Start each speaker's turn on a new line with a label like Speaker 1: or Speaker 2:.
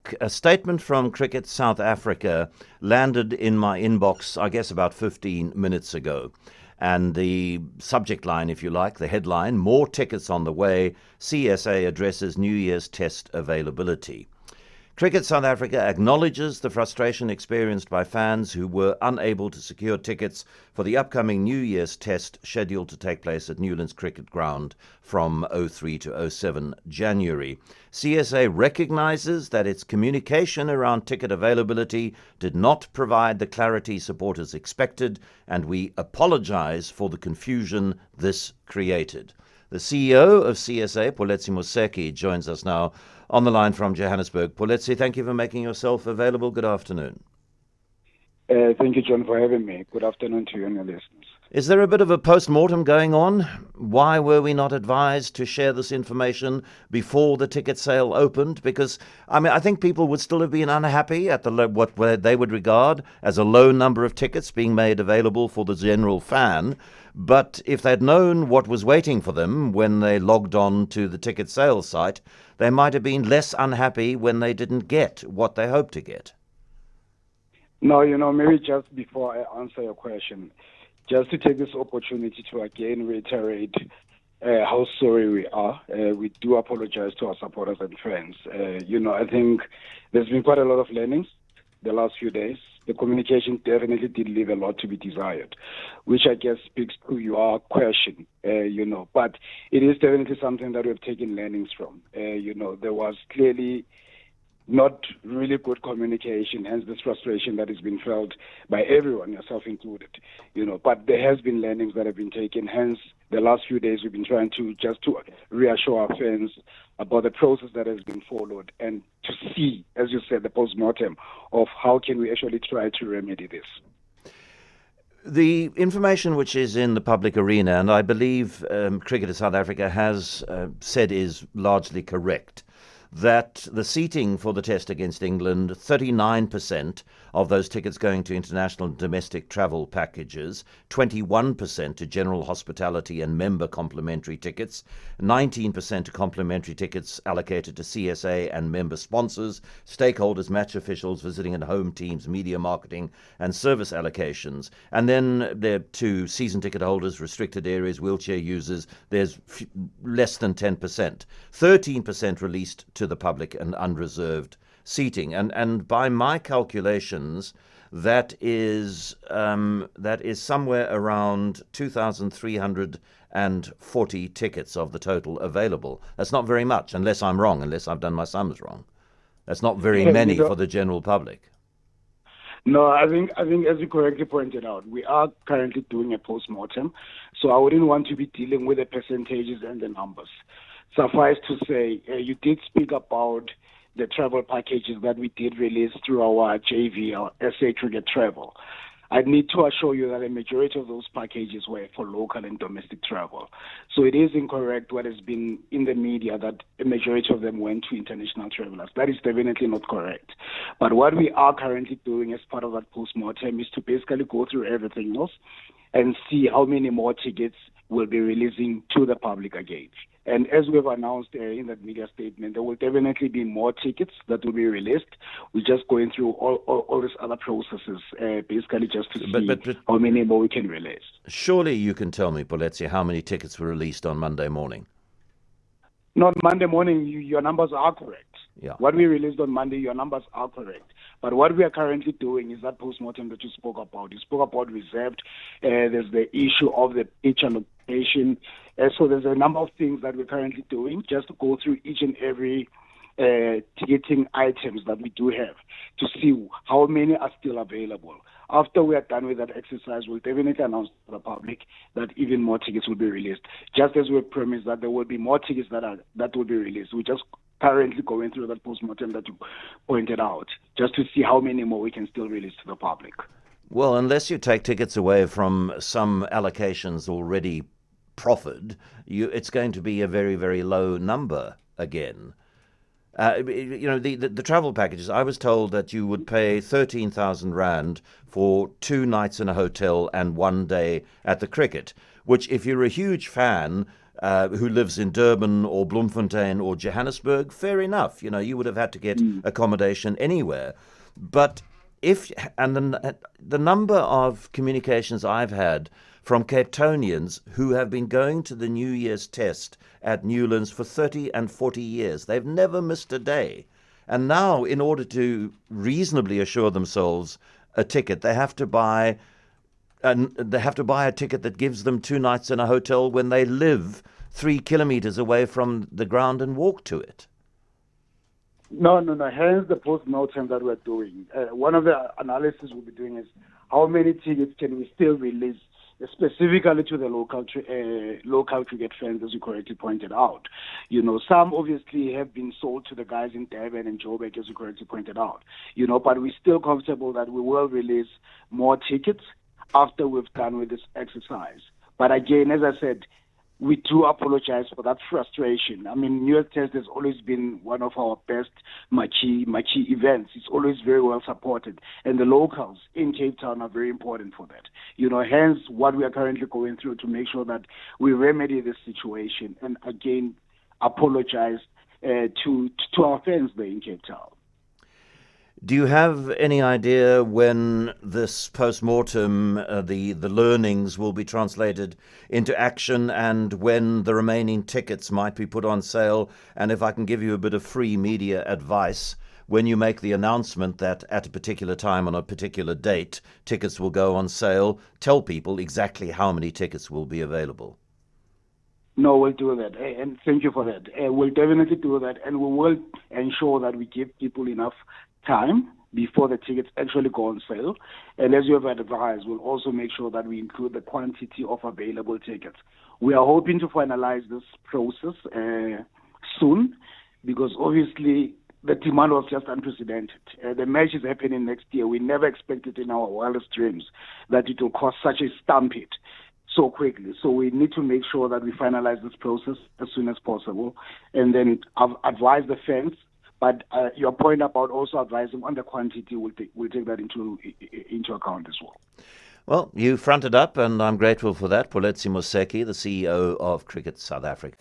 Speaker 1: Look, a statement from Cricket South Africa landed in my inbox, I guess, about 15 minutes ago. And the subject line, if you like, the headline, more tickets on the way, CSA addresses New Year's Test availability. Cricket South Africa acknowledges the frustration experienced by fans who were unable to secure tickets for the upcoming New Year's Test scheduled to take place at Newlands Cricket Ground from 03 to 07 January. CSA recognises that its communication around ticket availability did not provide the clarity supporters expected, and we apologise for the confusion this created. The CEO of CSA, Pholetsi Moseki, joins us now on the line from Johannesburg. Pholetsi, thank you for making yourself available. Good afternoon.
Speaker 2: Thank you, John, for having me. Good afternoon to you and your listeners.
Speaker 1: Is there a bit of a post-mortem going on? Why were we not advised to share this information before the ticket sale opened? Because, I think people would still have been unhappy at what they would regard as a low number of tickets being made available for the general fan. But if they'd known what was waiting for them when they logged on to the ticket sales site, they might have been less unhappy when they didn't get what they hoped to get.
Speaker 2: No, maybe just before I answer your question, just to take this opportunity to again reiterate how sorry we are. We do apologize to our supporters and friends. I think there's been quite a lot of learnings the last few days. The communication definitely did leave a lot to be desired, which I guess speaks to your question, But it is definitely something that we've taken learnings from. There was clearly not really good communication, hence this frustration that has been felt by everyone, yourself included. But there has been learnings that have been taken, hence the last few days we've been trying to reassure our fans about the process that has been followed and to see, as you said, the post-mortem of how can we actually try to remedy this.
Speaker 1: The information which is in the public arena, and I believe Cricket South Africa has said is largely correct, that the seating for the test against England, 39% of those tickets going to international and domestic travel packages, 21% to general hospitality and member complimentary tickets, 19% to complimentary tickets allocated to CSA and member sponsors, stakeholders, match officials, visiting and home teams, media marketing and service allocations. And then there to season ticket holders, restricted areas, wheelchair users, there's less than 10%. 13% released to the public and unreserved seating, and by my calculations, that is somewhere around 2,340 tickets of the total available. That's not very much, unless I'm wrong, unless I've done my sums wrong. That's not very many for the general public.
Speaker 2: No, I think as you correctly pointed out, we are currently doing a post-mortem, so I wouldn't want to be dealing with the percentages and the numbers. Suffice to say, you did speak about the travel packages that we did release through our JV, our SA Cricket Travel. I need to assure you that a majority of those packages were for local and domestic travel. So it is incorrect what has been in the media that a majority of them went to international travelers. That is definitely not correct. But what we are currently doing as part of that post-mortem is to basically go through everything else and see how many more tickets we'll be releasing to the public again. And as we've announced in that media statement, there will definitely be more tickets that will be released. We're just going through all these other processes, basically just to see how many more we can release.
Speaker 1: Surely you can tell me, Pholetsi, how many tickets were released on Monday morning?
Speaker 2: Not Monday morning, your numbers are correct.
Speaker 1: Yeah.
Speaker 2: What we released on Monday, your numbers are correct. But what we are currently doing is that post-mortem that you spoke about. You spoke about reserved. There's the issue of the pitch allocation. So there's a number of things that we're currently doing just to go through each and every ticketing items that we do have to see how many are still available. After we are done with that exercise, we'll definitely announce to the public that even more tickets will be released. Just as we promised that there will be more tickets that will be released. We're just currently going through that post-mortem that you pointed out, just to see how many more we can still release to the public.
Speaker 1: Well, unless you take tickets away from some allocations already proffered, it's going to be a very, very low number again. The travel packages, I was told that you would pay 13,000 Rand for 2 nights in a hotel and 1 day at the cricket, which if you're a huge fan, who lives in Durban or Bloemfontein or Johannesburg, fair enough. You would have had to get accommodation anywhere. But the number of communications I've had from Cape Townians who have been going to the New Year's Test at Newlands for 30 and 40 years, they've never missed a day. And now, in order to reasonably assure themselves a ticket, they have to buy a ticket that gives them 2 nights in a hotel when they live 3 kilometers away from the ground and walk to it.
Speaker 2: No. Hence the post-mortem that we're doing. One of the analysis we'll be doing is how many tickets can we still release, specifically to the local cricket fans, as you correctly pointed out. Some obviously have been sold to the guys in Durban and Joburg, as you correctly pointed out. But we're still comfortable that we will release more tickets after we've done with this exercise. But again, as I said, we do apologize for that frustration. I mean, New Year's Test has always been one of our best marquee events. It's always very well supported. And the locals in Cape Town are very important for that. Hence what we are currently going through to make sure that we remedy this situation. And again, apologize to our fans there in Cape Town.
Speaker 1: Do you have any idea when this post-mortem, the learnings will be translated into action, and when the remaining tickets might be put on sale? And if I can give you a bit of free media advice, when you make the announcement that at a particular time on a particular date, tickets will go on sale, tell people exactly how many tickets will be available.
Speaker 2: No, we'll do that. And thank you for that. We'll definitely do that. And we will ensure that we give people enough time before the tickets actually go on sale. And as you have advised, we'll also make sure that we include the quantity of available tickets. We are hoping to finalize this process soon, because obviously the demand was just unprecedented. The match is happening next year. We never expected in our wildest dreams that it will cause such a stampede so quickly. So we need to make sure that we finalize this process as soon as possible, and then advise the fans. But your point about also advising on the quantity, we'll take that into account as well.
Speaker 1: Well, you fronted up, and I'm grateful for that. Pholetsi Moseki, the CEO of Cricket South Africa.